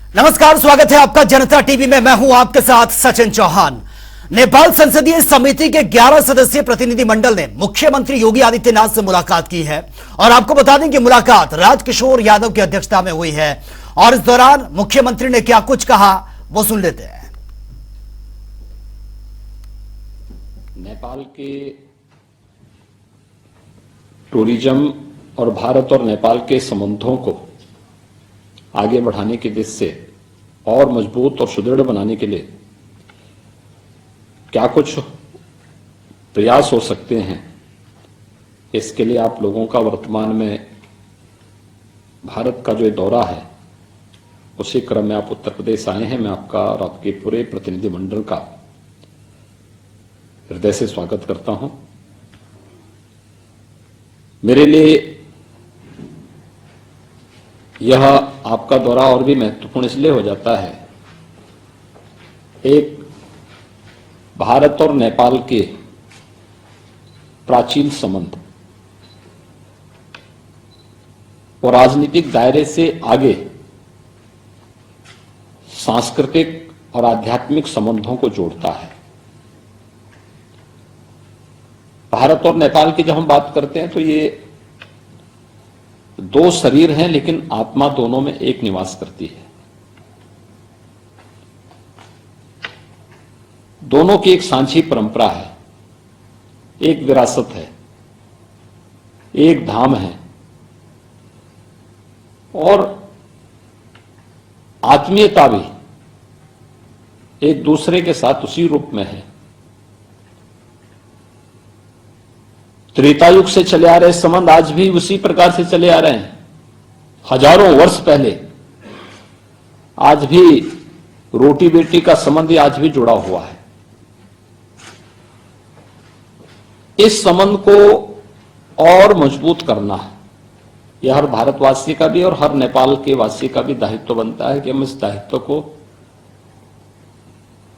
नमस्कार, स्वागत है आपका जनता टीवी में। मैं हूं आपके साथ सचिन चौहान। नेपाल संसदीय समिति के 11 सदस्यीय प्रतिनिधिमंडल ने मुख्यमंत्री योगी आदित्यनाथ से मुलाकात की है और आपको बता दें कि मुलाकात राजकिशोर यादव की अध्यक्षता में हुई है और इस दौरान मुख्यमंत्री ने क्या कुछ कहा वो सुन लेते हैं। नेपाल के टूरिज्म और भारत और नेपाल के संबंधों को आगे बढ़ाने की दिशा से और मजबूत और सुदृढ़ बनाने के लिए क्या कुछ प्रयास हो सकते हैं, इसके लिए आप लोगों का वर्तमान में भारत का जो दौरा है उसी क्रम में आप उत्तर प्रदेश आए हैं। मैं आपका और आपके पूरे प्रतिनिधिमंडल का हृदय से स्वागत करता हूं। मेरे लिए यह आपका दौरा और भी महत्वपूर्ण इसलिए हो जाता है, एक भारत और नेपाल के प्राचीन संबंध और राजनीतिक दायरे से आगे सांस्कृतिक और आध्यात्मिक संबंधों को जोड़ता है। भारत और नेपाल की जब हम बात करते हैं तो ये दो शरीर हैं, लेकिन आत्मा दोनों में एक निवास करती है। दोनों की एक सांझी परंपरा है, एक विरासत है, एक धाम है और आत्मीयता भी एक दूसरे के साथ उसी रूप में है। त्रेता युग से चले आ रहे संबंध आज भी उसी प्रकार से चले आ रहे हैं। हजारों वर्ष पहले आज भी रोटी बेटी का संबंध आज भी जुड़ा हुआ है। इस संबंध को और मजबूत करना यह हर भारतवासी का भी और हर नेपाल के वासी का भी दायित्व बनता है कि हम इस दायित्व को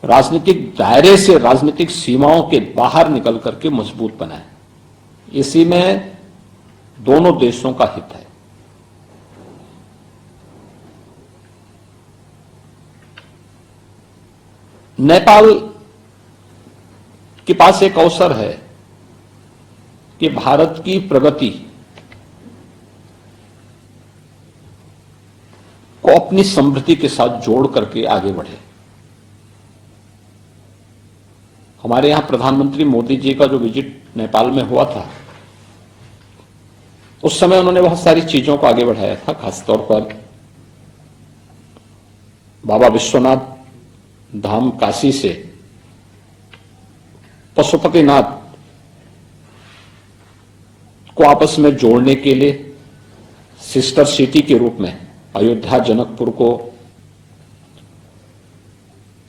राजनीतिक दायरे से, राजनीतिक सीमाओं के बाहर निकल करके मजबूत बनाएं। इसी में दोनों देशों का हित है। नेपाल के पास एक अवसर है कि भारत की प्रगति को अपनी समृद्धि के साथ जोड़ करके आगे बढ़े। हमारे यहां प्रधानमंत्री मोदी जी का जो विजिट नेपाल में हुआ था, उस समय उन्होंने बहुत सारी चीजों को आगे बढ़ाया था। खासतौर पर बाबा विश्वनाथ धाम काशी से पशुपतिनाथ को आपस में जोड़ने के लिए सिस्टर सिटी के रूप में अयोध्या, जनकपुर को,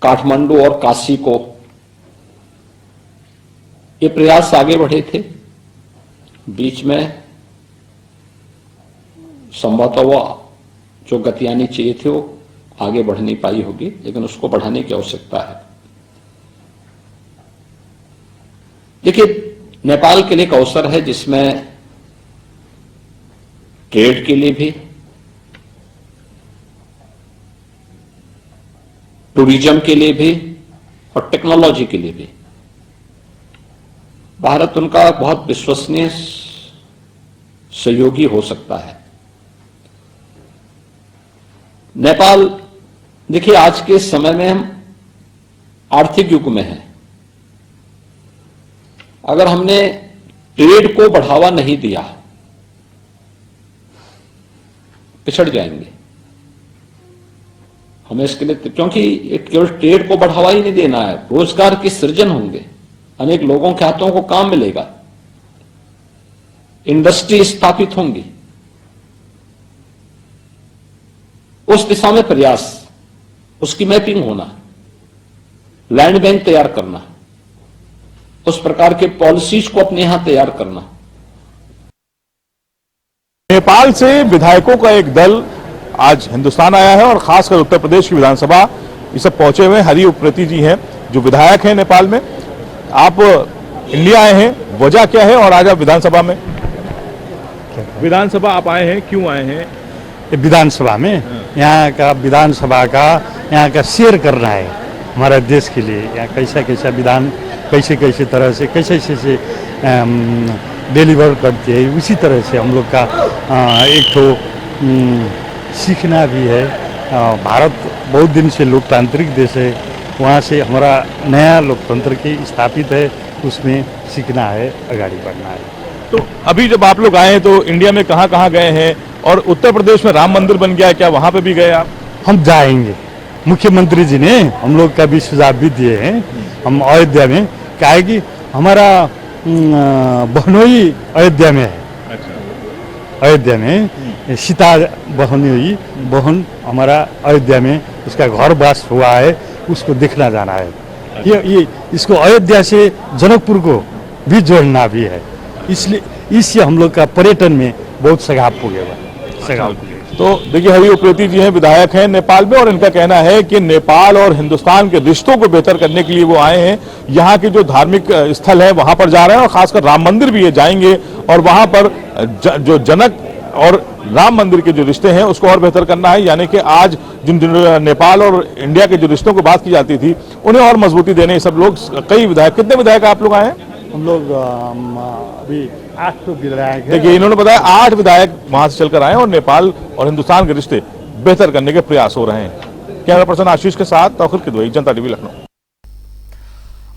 काठमांडू और काशी को, ये प्रयास आगे बढ़े थे। बीच में संभवतः वो जो गति आनी चाहिए थी वो आगे बढ़ नहीं पाई होगी, लेकिन उसको बढ़ाने की आवश्यकता है। देखिए, नेपाल के लिए एक अवसर है जिसमें ट्रेड के लिए भी, टूरिज्म के लिए भी और टेक्नोलॉजी के लिए भी भारत उनका बहुत विश्वसनीय सहयोगी हो सकता है। नेपाल, देखिए, आज के समय में हम आर्थिक युग में हैं। अगर हमने ट्रेड को बढ़ावा नहीं दिया, पिछड़ जाएंगे। हमें इसके लिए, क्योंकि केवल ट्रेड को बढ़ावा ही नहीं देना है, रोजगार के सृजन होंगे, अनेक लोगों के हाथों को काम मिलेगा, इंडस्ट्री स्थापित होंगी। उस दिशा में प्रयास, उसकी मैपिंग होना, लैंड बैंक तैयार करना, उस प्रकार के पॉलिसीज को अपने यहां तैयार करना। नेपाल से विधायकों का एक दल आज हिंदुस्तान आया है और खासकर उत्तर प्रदेश की विधानसभा ये सब पहुंचे हुए। हरि उप्रेती जी हैं जो विधायक हैं नेपाल में। आप इंडिया आए हैं, वजह क्या है और आज आप विधानसभा में? विधानसभा आप आए हैं, क्यों आए हैं? विधानसभा में, यहाँ का विधानसभा का यहाँ का शेयर करना है हमारा देश के लिए। यहाँ कैसा कैसा विधान कैसे कैसे तरह से कैसे कैसे डिलीवर करते हैं, उसी तरह से हम लोग का एक तो सीखना भी है। भारत बहुत दिन से लोकतांत्रिक देश है, वहाँ से हमारा नया लोकतंत्र की स्थापित है, उसमें सीखना है, आगे बढ़ना है। तो अभी जब आप लोग आए तो इंडिया में कहाँ कहाँ गए हैं, और उत्तर प्रदेश में राम मंदिर बन गया है, क्या वहाँ पे भी गए आप? हम जाएंगे, मुख्यमंत्री जी ने हम लोग का भी सुझाव भी दिए हैं। हम अयोध्या में, क्या है कि हमारा बहनोई अयोध्या में है। अच्छा। अयोध्या में सीता बहनोई बहन हमारा अयोध्या में उसका घर वास हुआ है, उसको देखना जाना है। ये इसको अयोध्या से जनकपुर को भी जोड़ना भी है, इसलिए इससे हम लोग का पर्यटन में बहुत सगाव पुगेगा। तो देखिए, हरि उप्रेती जी हैं, विधायक हैं नेपाल में, और इनका कहना है कि नेपाल और हिंदुस्तान के रिश्तों को बेहतर करने के लिए वो आए हैं। यहाँ के जो धार्मिक स्थल है वहां पर जा रहे हैं, और खासकर राम मंदिर भी ये जाएंगे, और वहां पर जो जनक और राम मंदिर के जो रिश्ते हैं उसको और बेहतर करना है। यानी कि आज जिन नेपाल और इंडिया के जो रिश्तों की बात की जाती थी उन्हें और मजबूती देने सब लोग, कई विधायक, कितने विधायक आप लोग आए हैं? हम लोग अभी 8 विधायक हैं। देखिए, इन्होंने बताया 8 विधायक वहां से चलकर आए और नेपाल और हिंदुस्तान के रिश्ते बेहतर करने के प्रयास हो रहे हैं। कैमरा पर्सन आशीष के साथ तौखिर किदवई, जनता टीवी, लखनऊ।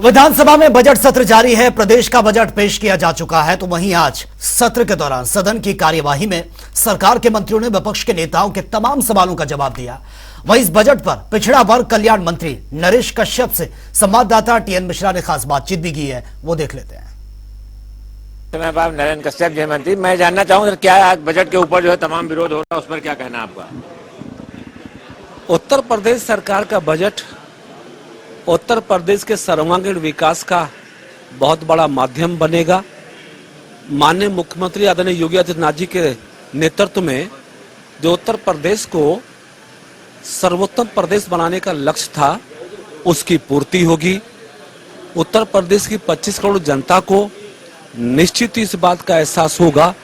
विधानसभा में बजट सत्र जारी है। प्रदेश का बजट पेश किया जा चुका है, तो वहीं आज सत्र के दौरान सदन की कार्यवाही में सरकार के मंत्रियों ने विपक्ष के नेताओं के तमाम सवालों का जवाब दिया। वहीं इस बजट पर पिछड़ा वर्ग कल्याण मंत्री नरेश कश्यप से संवाददाता टीएन मिश्रा ने खास बातचीत भी की है, वो देख लेते हैं। नरेश कश्यप जी मंत्री, मैं जानना चाहूंगा क्या आज बजट के ऊपर जो है तमाम विरोध हो रहा है, उस पर क्या कहना आपका? उत्तर प्रदेश सरकार का बजट उत्तर प्रदेश के सर्वांगीण विकास का बहुत बड़ा माध्यम बनेगा। माननीय मुख्यमंत्री आदरणीय योगी आदित्यनाथ जी के नेतृत्व में जो उत्तर प्रदेश को सर्वोत्तम प्रदेश बनाने का लक्ष्य था, उसकी पूर्ति होगी। उत्तर प्रदेश की 25 करोड़ जनता को निश्चित इस बात का एहसास होगा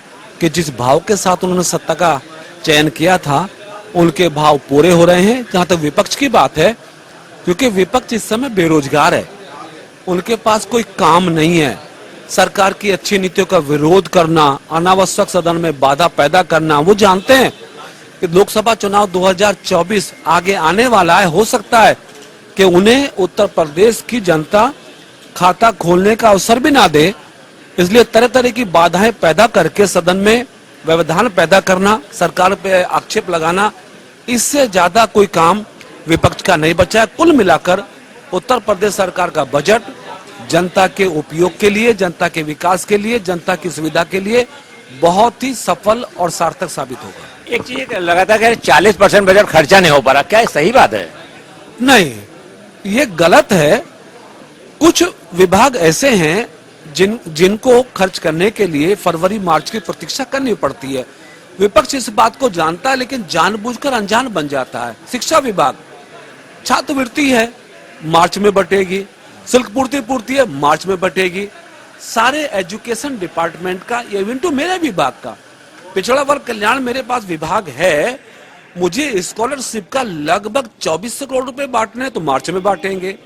कि जिस भाव के साथ उन्होंने सत्ता का चयन किया था, उनके भाव पूरे हो रहे हैं। जहां तक विपक्ष की बात है, क्योंकि विपक्ष इस समय बेरोजगार है, उनके पास कोई काम नहीं है। सरकार की अच्छी नीतियों का विरोध करना, अनावश्यक सदन में बाधा पैदा करना, वो जानते हैं कि लोकसभा चुनाव 2024 आगे आने वाला है। हो सकता है कि उन्हें उत्तर प्रदेश की जनता खाता खोलने का अवसर भी ना दे, इसलिए तरह तरह की बाधाएं पैदा करके सदन में व्यवधान पैदा करना, सरकार पे आक्षेप लगाना, इससे ज्यादा कोई काम विपक्ष का नहीं बचा है। कुल मिलाकर उत्तर प्रदेश सरकार का बजट जनता के उपयोग के लिए, जनता के विकास के लिए, जनता की सुविधा के लिए बहुत ही सफल और सार्थक साबित होगा। एक चीज लगातार कह रहे 40% बजट खर्चा नहीं हो पा रहा, क्या सही बात है? नहीं, ये गलत है। कुछ विभाग ऐसे हैं जिनको खर्च करने के लिए फरवरी मार्च की प्रतीक्षा करनी पड़ती है। विपक्ष इस बात को जानता है, लेकिन जानबूझकर अनजान बन जाता है। शिक्षा विभाग, छात्रवृत्ति है, मार्च में बटेगी। शुल्क पूर्ति है, मार्च में बटेगी। सारे एजुकेशन डिपार्टमेंट का, इवन टू मेरे विभाग का, पिछड़ा वर्ग कल्याण मेरे पास विभाग है, मुझे स्कॉलरशिप का लगभग 2400 करोड़ रुपए बांटने हैं, तो मार्च में बांटेंगे।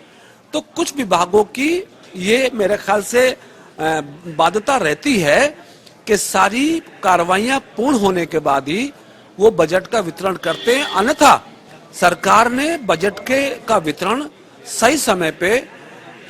तो कुछ विभागों की ये मेरे ख्याल से बाध्यता रहती है कि सारी कार्रवाइयां पूर्ण होने के बाद ही वो बजट का वितरण करते हैं। अन्यथा सरकार ने बजट का वितरण सही समय पे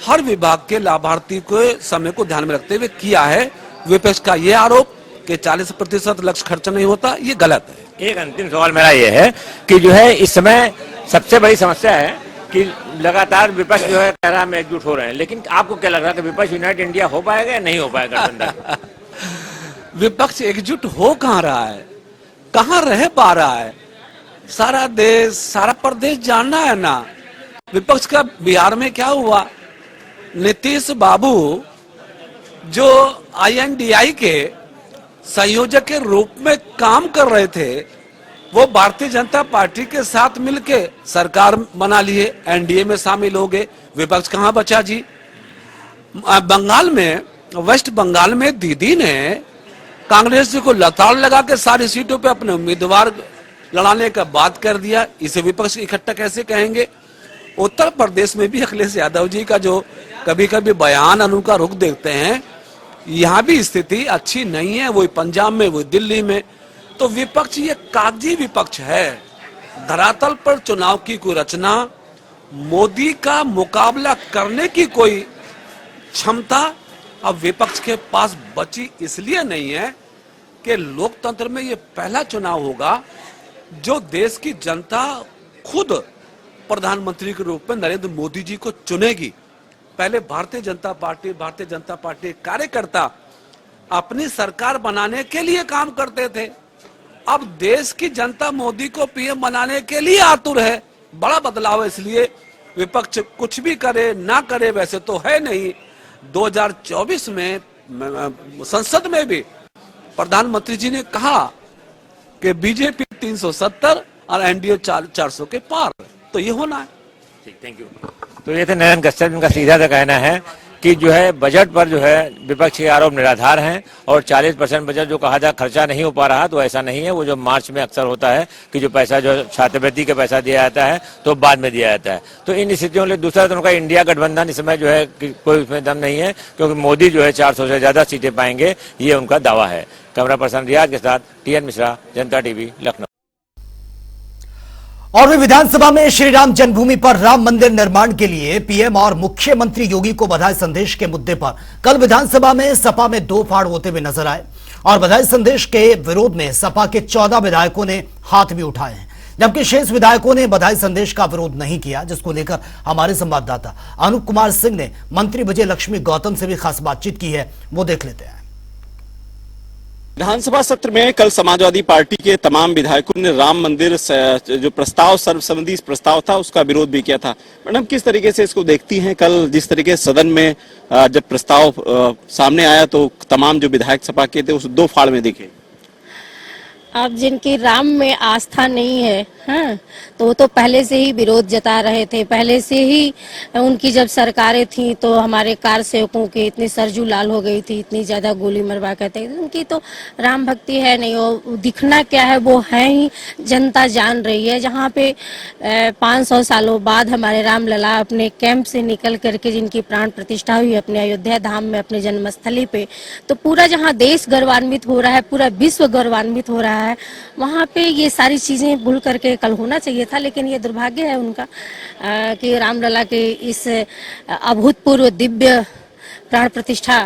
हर विभाग के लाभार्थी के समय को ध्यान में रखते हुए किया है। विपक्ष का ये आरोप कि 40% लक्ष्य खर्च नहीं होता, ये गलत है। एक अंतिम सवाल मेरा ये है कि जो है इस समय सबसे बड़ी समस्या है कि लगातार विपक्ष जो है कह रहा हम एकजुट हो रहे हैं, लेकिन आपको क्या लग रहा है कि विपक्ष यूनाइटेड इंडिया हो पाएगा या नहीं हो पाएगा? विपक्ष एकजुट हो कहां रहा है, कहां रह पा रहा है? सारा देश, सारा प्रदेश जानना है ना विपक्ष का बिहार में क्या हुआ। नीतीश बाबू जो INDI के संयोजक के रूप में काम कर रहे थे, वो भारतीय जनता पार्टी के साथ मिलके सरकार बना लिए, NDA में शामिल हो गए। विपक्ष कहां बचा जी? बंगाल में, वेस्ट बंगाल में दीदी ने कांग्रेस जी को लताड़ लगा के सारी सीटों पे अपने उम्मीदवार लड़ाने का बात कर दिया, इसे विपक्ष इकट्ठा कैसे कहेंगे। उत्तर प्रदेश में भी अखिलेश यादव जी का जो कभी कभी बयान उनका रुख देखते हैं, यहाँ भी स्थिति अच्छी नहीं है, वही पंजाब में, वही दिल्ली में। तो विपक्ष ये कागजी विपक्ष है, धरातल पर चुनाव की कोई रचना, मोदी का मुकाबला करने की कोई क्षमता अब विपक्ष के पास बची इसलिए नहीं है कि लोकतंत्र में ये पहला चुनाव होगा जो देश की जनता खुद प्रधानमंत्री के रूप में नरेंद्र मोदी जी को चुनेगी। पहले भारतीय जनता पार्टी कार्यकर्ता अपनी सरकार बनाने के लिए काम करते थे, अब देश की जनता मोदी को पीएम बनाने के लिए आतुर है। बड़ा बदलाव है, इसलिए विपक्ष कुछ भी करे ना करे वैसे तो है नहीं। 2024 में संसद में भी प्रधानमंत्री जी ने कहा कि बीजेपी 370 और एनडीए 400 के पार, तो ये होना है। ठीक, थैंक यू। तो ये थे नयन कश्यप, इनका सीधा सा कहना है कि जो है बजट पर जो है विपक्ष के आरोप निराधार हैं और 40% बजट जो कहा जा खर्चा नहीं हो पा रहा, तो ऐसा नहीं है। वो जो मार्च में अक्सर होता है कि जो पैसा जो छात्रवृत्ति का पैसा दिया जाता है तो बाद में दिया जाता है। तो इन स्थितियों में दूसरा तो उनका इंडिया गठबंधन इस समय जो है कोई उसमें दम नहीं है, क्योंकि मोदी जो है 400 से ज्यादा सीटें पाएंगे, ये उनका दावा है। कैमरा पर्सन रियाज के साथ TN मिश्रा, जनता टीवी, लखनऊ। और वे विधानसभा में श्री राम जन्मभूमि पर राम मंदिर निर्माण के लिए पीएम और मुख्यमंत्री योगी को बधाई संदेश के मुद्दे पर कल विधानसभा में सपा में दो फाड़ होते हुए नजर आए और बधाई संदेश के विरोध में सपा के 14 विधायकों ने हाथ भी उठाए हैं, जबकि शेष विधायकों ने बधाई संदेश का विरोध नहीं किया, जिसको लेकर हमारे संवाददाता अनूप कुमार सिंह ने मंत्री विजय लक्ष्मी गौतम से भी खास बातचीत की है, वो देख लेते हैं। विधानसभा सत्र में कल समाजवादी पार्टी के तमाम विधायकों ने राम मंदिर जो प्रस्ताव, सर्वसम्मति प्रस्ताव था, उसका विरोध भी किया था। मैडम, किस तरीके से इसको देखती हैं? कल जिस तरीके से सदन में जब प्रस्ताव सामने आया तो तमाम जो विधायक सपा के थे उस दो फाड़ में दिखे। अब जिनकी राम में आस्था नहीं है, हाँ, तो वो तो पहले से ही विरोध जता रहे थे। पहले से ही उनकी जब सरकारें थी तो हमारे कार सेवकों की इतनी सरजू लाल हो गई थी, इतनी ज्यादा गोली मरवा कहते थे। उनकी तो राम भक्ति है नहीं, वो दिखना क्या है वो है ही, जनता जान रही है। जहाँ पे 500 सालों बाद हमारे राम लला अपने कैंप से निकल करके जिनकी प्राण प्रतिष्ठा हुई अपने अयोध्या धाम में, अपने जन्मस्थली पे, तो पूरा जहाँ देश गौरवान्वित हो रहा है, पूरा विश्व गौरवान्वित हो रहा है, वहाँ पे ये सारी चीजें भूल करके कल होना चाहिए था। लेकिन ये दुर्भाग्य है उनका कि रामलला के इस अभूतपूर्व दिव्य प्राण प्रतिष्ठा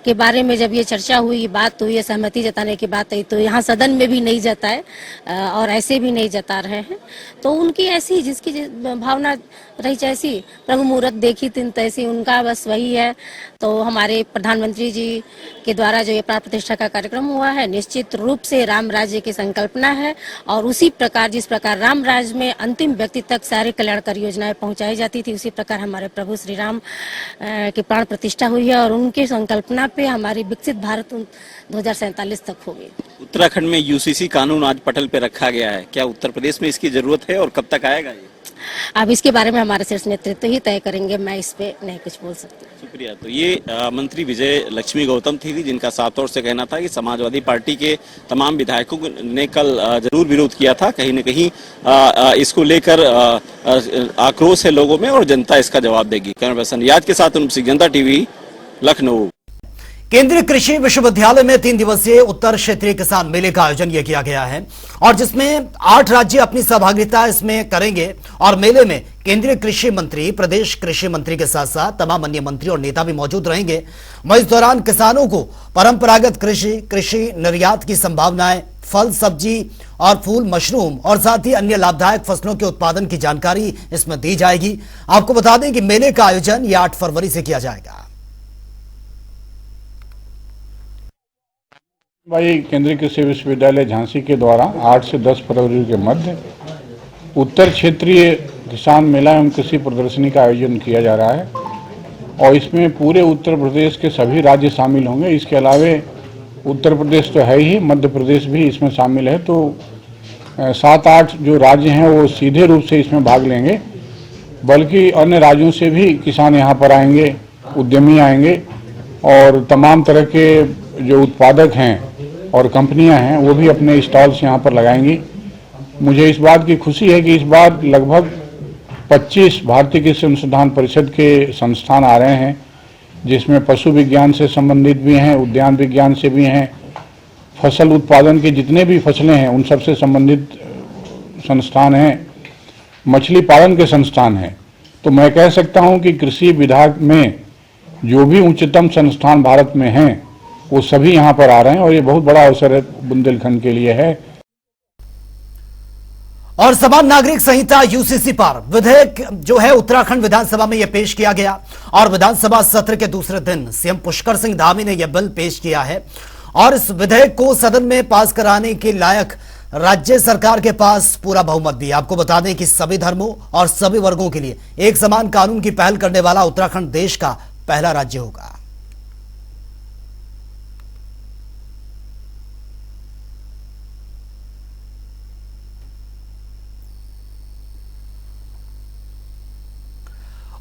के बारे में जब ये चर्चा हुई, बात हुई, सहमति जताने की बात आई, तो यहाँ सदन में भी नहीं जताए और ऐसे भी नहीं जता रहे हैं। तो उनकी ऐसी जिसकी भावना रही जैसी, प्रभु मुहूर्त देखी तिन तैसी, उनका बस वही है। तो हमारे प्रधानमंत्री जी के द्वारा जो ये प्राण प्रतिष्ठा का कार्यक्रम हुआ है, निश्चित रूप से राम राज्य की संकल्पना है और उसी प्रकार जिस प्रकार राम राज्य में अंतिम व्यक्ति तक सारी कल्याणकारी योजनाएं पहुंचाई जाती थी, उसी प्रकार हमारे प्रभु श्री राम की प्राण प्रतिष्ठा हुई है और उनकी संकल्पना पे हमारी विकसित भारत 2047 तक होगी। उत्तराखंड में यूसीसी कानून आज पटल पे रखा गया है, क्या उत्तर प्रदेश में इसकी जरूरत है और कब तक आएगा ये? अब इसके बारे में हमारे शीर्ष नेतृत्व ही तय करेंगे, मैं इस पे नहीं कुछ बोल सकती। शुक्रिया। तो ये मंत्री विजय लक्ष्मी गौतम थी जिनका साफ तौर से कहना था कि समाजवादी पार्टी के तमाम विधायकों ने कल जरूर विरोध किया था, कहीं न कहीं इसको लेकर आक्रोश है लोगों में और जनता इसका जवाब देगी। कैमरा पर्सन रियाज के साथ अनूप सिंह, जनता टीवी, लखनऊ। केंद्रीय कृषि विश्वविद्यालय में 3 दिवसीय उत्तर क्षेत्रीय किसान मेले का आयोजन यह किया गया है और जिसमें 8 राज्य अपनी सहभागिता इसमें करेंगे और मेले में केंद्रीय कृषि मंत्री, प्रदेश कृषि मंत्री के साथ साथ तमाम अन्य मंत्री और नेता भी मौजूद रहेंगे। वहीं इस दौरान किसानों को परंपरागत कृषि निर्यात की संभावनाएं, फल, सब्जी और फूल, मशरूम और साथ ही अन्य लाभदायक फसलों के उत्पादन की जानकारी इसमें दी जाएगी। आपको बता दें कि मेले का आयोजन यह 8 फरवरी से किया जाएगा। भाई केंद्रीय कृषि विश्वविद्यालय झांसी के द्वारा 8 से 10 फरवरी के मध्य उत्तर क्षेत्रीय किसान मेला एवं कृषि प्रदर्शनी का आयोजन किया जा रहा है और इसमें पूरे उत्तर प्रदेश के सभी राज्य शामिल होंगे। इसके अलावे उत्तर प्रदेश तो है ही, मध्य प्रदेश भी इसमें शामिल है। तो 7-8 जो राज्य हैं वो सीधे रूप से इसमें भाग लेंगे, बल्कि अन्य राज्यों से भी किसान यहाँ पर आएंगे, उद्यमी आएंगे और तमाम तरह के जो उत्पादक हैं और कंपनियां हैं वो भी अपने स्टॉल्स यहाँ पर लगाएंगी मुझे इस बात की खुशी है कि इस बार लगभग 25 भारतीय कृषि अनुसंधान परिषद के संस्थान आ रहे हैं, जिसमें पशु विज्ञान से संबंधित भी हैं, उद्यान विज्ञान से भी हैं, फसल उत्पादन के जितने भी फसलें हैं उन सबसे संबंधित संस्थान हैं, मछली पालन के संस्थान हैं। तो मैं कह सकता हूं कि कृषि विभाग में जो भी उच्चतम संस्थान भारत में हैं वो सभी यहां पर आ रहे हैं और ये बहुत बड़ा अवसर है बुंदेलखंड के लिए है। और समान नागरिक संहिता यूसीसी पर विधेयक जो है उत्तराखंड विधानसभा में यह पेश किया गया और विधानसभा सत्र के दूसरे दिन सीएम पुष्कर सिंह धामी ने यह बिल पेश किया है और इस विधेयक को सदन में पास कराने के लायक राज्य सरकार के पास पूरा बहुमत भी है। आपको बता दें कि सभी धर्मों और सभी वर्गों के लिए एक समान कानून की पहल करने वाला उत्तराखंड देश का पहला राज्य होगा।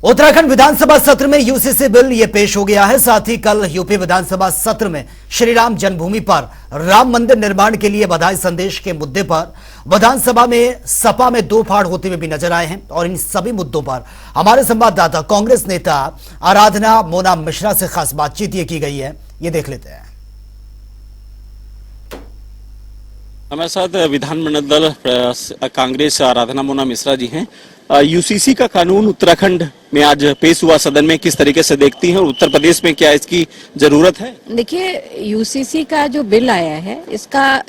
उत्तराखंड विधानसभा सत्र में यूसीसी बिल ये पेश हो गया है। साथ ही कल यूपी विधानसभा सत्र में श्री राम जन्मभूमि पर राम मंदिर निर्माण के लिए बधाई संदेश के मुद्दे पर विधानसभा में सपा में दो फाड़ होते हुए भी नजर आए हैं और इन सभी मुद्दों पर हमारे संवाददाता कांग्रेस नेता आराधना मोना मिश्रा से खास बातचीत ये की गई है, ये देख लेते हैं। हमारे साथ विधानमंडल दल कांग्रेस आराधना मोना मिश्रा जी हैं। यूसीसी का कानून उत्तराखंड में आज पेश हुआ सदन में, किस तरीके से देखती हैं और उत्तर प्रदेश में क्या इसकी जरूरत है? देखिए, यूसीसी का जो बिल आया है इसका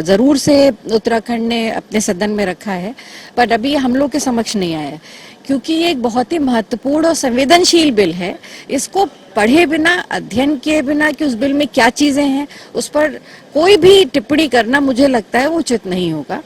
जरूर से उत्तराखंड ने अपने सदन में रखा है, पर अभी हम लोग के समक्ष नहीं आया है क्योंकि ये एक बहुत ही महत्वपूर्ण और संवेदनशील बिल है। इसको पढ़े बिना, अध्ययन किए बिना कि उस बिल में क्या चीजें हैं उस पर कोई भी टिप्पणी करना मुझे लगता है वो उचित नहीं होगा।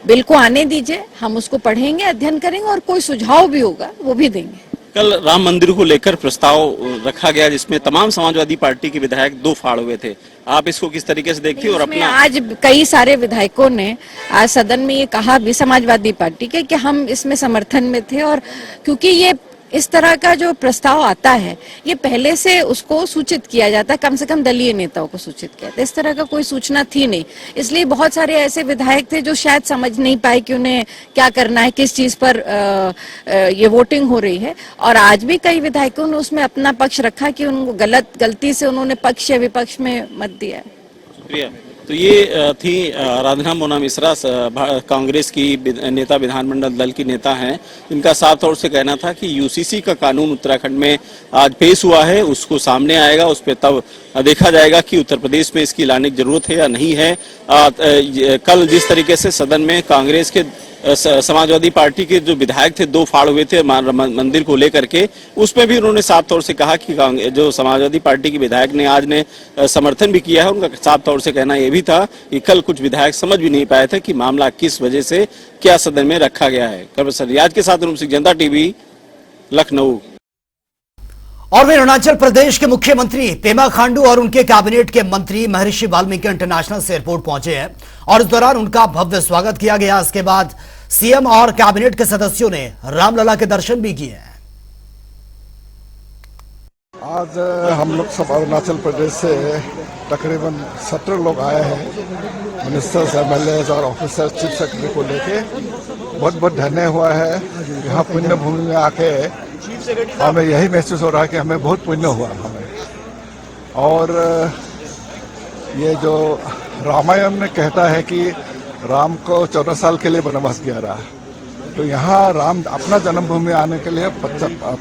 बिल को आने दीजिए, हम उसको पढ़ेंगे, अध्ययन करेंगे और कोई सुझाव भी होगा वो भी देंगे। कल राम मंदिर को लेकर प्रस्ताव रखा गया जिसमें तमाम समाजवादी पार्टी के विधायक दो फाड़ हुए थे, आप इसको किस तरीके से देखती हैं? और अपना आज कई सारे विधायकों ने आज सदन में ये कहा भी समाजवादी पार्टी के कि हम इसमें समर्थन में थे और क्योंकि ये इस तरह का जो प्रस्ताव आता है ये पहले से उसको सूचित किया जाता है, कम से कम दलीय नेताओं को सूचित किया था। इस तरह का कोई सूचना थी नहीं, इसलिए बहुत सारे ऐसे विधायक थे जो शायद समझ नहीं पाए कि उन्हें क्या करना है, किस चीज पर ये वोटिंग हो रही है। और आज भी कई विधायकों ने उसमें अपना पक्ष रखा कि उनको गलती से उन्होंने पक्ष या विपक्ष में मत दिया। शुक्रिया। तो ये थी आराधना मोना मिश्रा, कांग्रेस की नेता, विधानमंडल दल की नेता हैं, इनका साफ तौर से कहना था कि यूसीसी का कानून उत्तराखंड में आज पेश हुआ है, उसको सामने आएगा, उस पर तब देखा जाएगा कि उत्तर प्रदेश में इसकी लाने की जरूरत है या नहीं है। कल जिस तरीके से सदन में कांग्रेस के समाजवादी पार्टी के जो विधायक थे दो फाड़ हुए थे मंदिर को लेकर के, उसमें भी उन्होंने साफ तौर से कहा कि जो समाजवादी पार्टी के विधायक ने आज ने समर्थन भी किया है। उनका साफ तौर से कहना यह भी था कि कल कुछ विधायक समझ भी नहीं पाए थे कि मामला किस वजह से क्या सदन में रखा गया है। कमर रियाज के साथ रूम सिंह, जनता टीवी, लखनऊ। और वे अरुणाचल प्रदेश के मुख्यमंत्री पेमा खांडू और उनके कैबिनेट के मंत्री महर्षि वाल्मीकि इंटरनेशनल से एयरपोर्ट पहुंचे हैं और इस दौरान उनका भव्य स्वागत किया गया। इसके बाद सीएम और कैबिनेट के सदस्यों ने रामलला के दर्शन भी किए हैं। आज हम लोग सब अरुणाचल प्रदेश से तकरीबन 17 लोग आए हैं, मिनिस्टर्स, एमएलएज और ऑफिसर्स, चीफ सेक्रेटरी को लेके। बहुत बहुत धन्य हुआ है यहाँ पुण्य भूमि में आके हमें यही महसूस हो रहा है कि हमें बहुत पुण्य हुआ हमें। और ये जो रामायण में कहता है कि राम को 14 साल के लिए वनवास दिया रहा, तो यहाँ राम अपना जन्मभूमि आने के लिए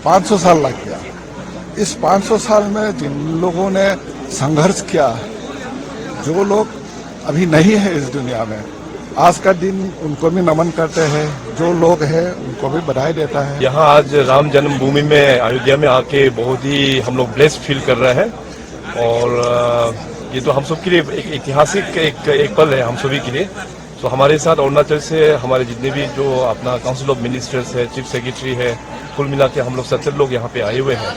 500 साल लग गया। इस 500 साल में जिन लोगों ने संघर्ष किया, जो लोग अभी नहीं है इस दुनिया में, आज का दिन उनको भी नमन करते हैं, जो लोग हैं उनको भी बधाई देता है। यहाँ आज राम जन्मभूमि में अयोध्या में आके बहुत ही हम लोग ब्लेस्ड फील कर रहे हैं और ये तो हम सब के लिए एक ऐतिहासिक एक पल है हम सभी के लिए। तो हमारे साथ अरुणाचल से हमारे जितने भी जो अपना काउंसिल ऑफ मिनिस्टर्स है, चीफ सेक्रेटरी है, कुल मिला के हम लोग 70 लोग यहाँ पे आए हुए हैं।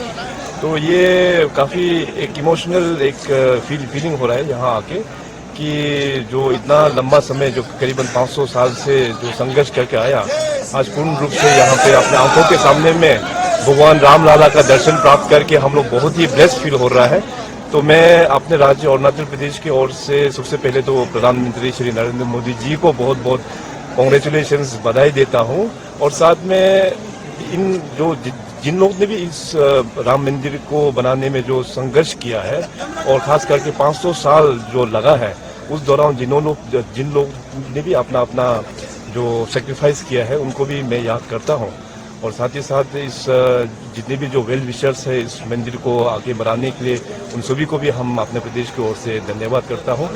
तो ये काफ़ी एक इमोशनल एक फीलिंग हो रहा है यहाँ आके कि जो इतना लंबा समय जो करीबन 500 साल से जो संघर्ष करके आया, आज पूर्ण रूप से यहाँ पे अपने आंखों के सामने में भगवान राम लाला का दर्शन प्राप्त करके हम लोग बहुत ही ब्लेस्ड फील हो रहा है। तो मैं अपने राज्य अरुणाचल प्रदेश की ओर से सबसे पहले तो प्रधानमंत्री श्री नरेंद्र मोदी जी को बहुत बहुत कॉन्ग्रेचुलेशंस, बधाई देता हूं। और साथ में इन जिन लोग ने भी इस राम मंदिर को बनाने में जो संघर्ष किया है और खास करके 500 साल जो लगा है, उस दौरान जिन लोग ने भी अपना जो सेक्रीफाइस किया है उनको भी मैं याद करता हूं। और साथ ही साथ इस जितने भी जो वेल विशर्स है इस मंदिर को आगे बढ़ाने के लिए, उन सभी को भी हम अपने प्रदेश की ओर से धन्यवाद करता हूं।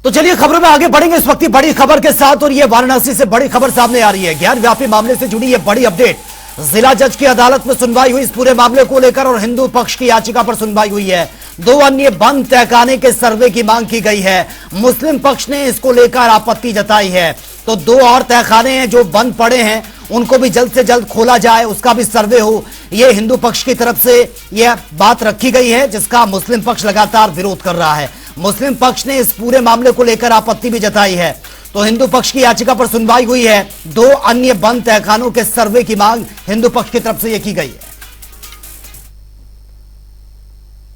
तो चलिए खबरों में आगे बढ़ेंगे इस वक्त की बड़ी खबर के साथ, और ये वाराणसी से बड़ी खबर सामने आ रही है। गैर व्यापी मामले से जुड़ी ये बड़ी अपडेट। जिला जज की अदालत में सुनवाई हुई इस पूरे मामले को लेकर, और हिंदू पक्ष की याचिका पर सुनवाई हुई है। 2 अन्य बंद तहखाने के सर्वे की मांग की गई है। मुस्लिम पक्ष ने इसको लेकर आपत्ति जताई है। तो 2 और तहखाने हैं जो बंद पड़े हैं, उनको भी जल्द से जल्द खोला जाए, उसका भी सर्वे हो, ये हिंदू पक्ष की तरफ से यह बात रखी गई है, जिसका मुस्लिम पक्ष लगातार विरोध कर रहा है। मुस्लिम पक्ष ने इस पूरे मामले को लेकर आपत्ति भी जताई है। तो हिंदू पक्ष की याचिका पर सुनवाई हुई है। 2 अन्य बंद तहखानों के सर्वे की मांग हिंदू पक्ष की तरफ से यह की गई है।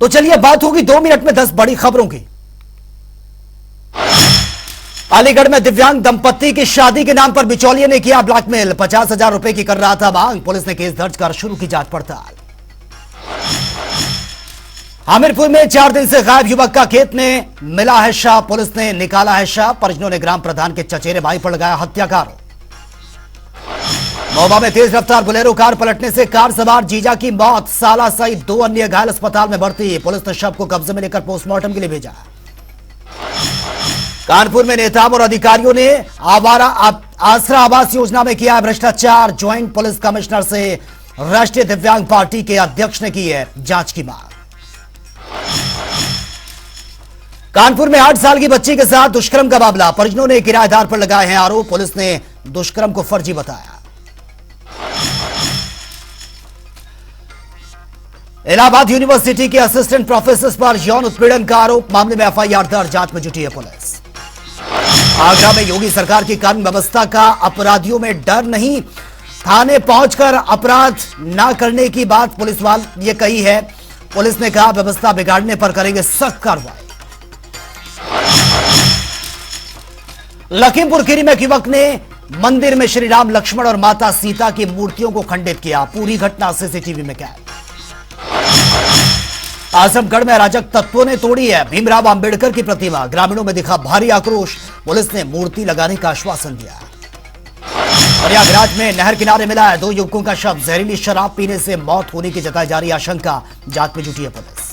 तो चलिए बात होगी 2 मिनट में 10 बड़ी खबरों की। अलीगढ़ में दिव्यांग दंपत्ति की शादी के नाम पर बिचौलिए ने किया ब्लैकमेल। 50,000 रुपए की कर रहा था मांग। पुलिस ने केस दर्ज कर शुरू की जांच पड़ताल। हमीरपुर में 4 दिन से गायब युवक का खेत में मिला है शव। पुलिस ने निकाला है शव। परिजनों ने ग्राम प्रधान के चचेरे भाई पर लगाया हत्या का आरोप। महोबा में तेज रफ्तार बोलेरो कार पलटने से कार सवार जीजा की मौत। साला सहित 2 अन्य घायल अस्पताल में भर्ती। पुलिस ने शव को कब्जे में लेकर पोस्टमार्टम के लिए भेजा। कानपुर में नेताओं और अधिकारियों ने आसरा आवास योजना में किया भ्रष्टाचार। ज्वाइंट पुलिस कमिश्नर से राष्ट्रीय दिव्यांग पार्टी के अध्यक्ष ने की है जांच की मांग। कानपुर में 8 साल की बच्ची के साथ दुष्कर्म का मामला। परिजनों ने किराएदार पर लगाए हैं आरोप। पुलिस ने दुष्कर्म को फर्जी बताया। इलाहाबाद यूनिवर्सिटी के असिस्टेंट प्रोफेसर पर यौन उत्पीड़न का आरोप। मामले में एफआईआर दर्ज, जांच में जुटी है पुलिस। आगरा में योगी सरकार की कानून व्यवस्था का अपराधियों में डर नहीं। थाने पहुंचकर अपराध न करने की बात पुलिस वाले ये कही है। पुलिस ने कहा व्यवस्था बिगाड़ने पर करेंगे सख्त कार्रवाई। लखीमपुर खीरी में एक युवक ने मंदिर में श्री राम, लक्ष्मण और माता सीता की मूर्तियों को खंडित किया। पूरी घटना सीसीटीवी में कैद। आजमगढ़ में अराजक तत्वों ने तोड़ी है भीमराव अंबेडकर की प्रतिमा। ग्रामीणों में दिखा भारी आक्रोश। पुलिस ने मूर्ति लगाने का आश्वासन दिया। प्रयागराज में नहर किनारे मिला है 2 युवकों का शव। जहरीली शराब पीने से मौत होने की जताई जा रही आशंका। जांच में जुटी है पुलिस।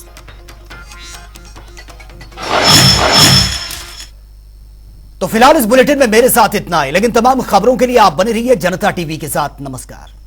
तो फिलहाल इस बुलेटिन में मेरे साथ इतना ही, लेकिन तमाम खबरों के लिए आप बने रहिए जनता टीवी के साथ। नमस्कार।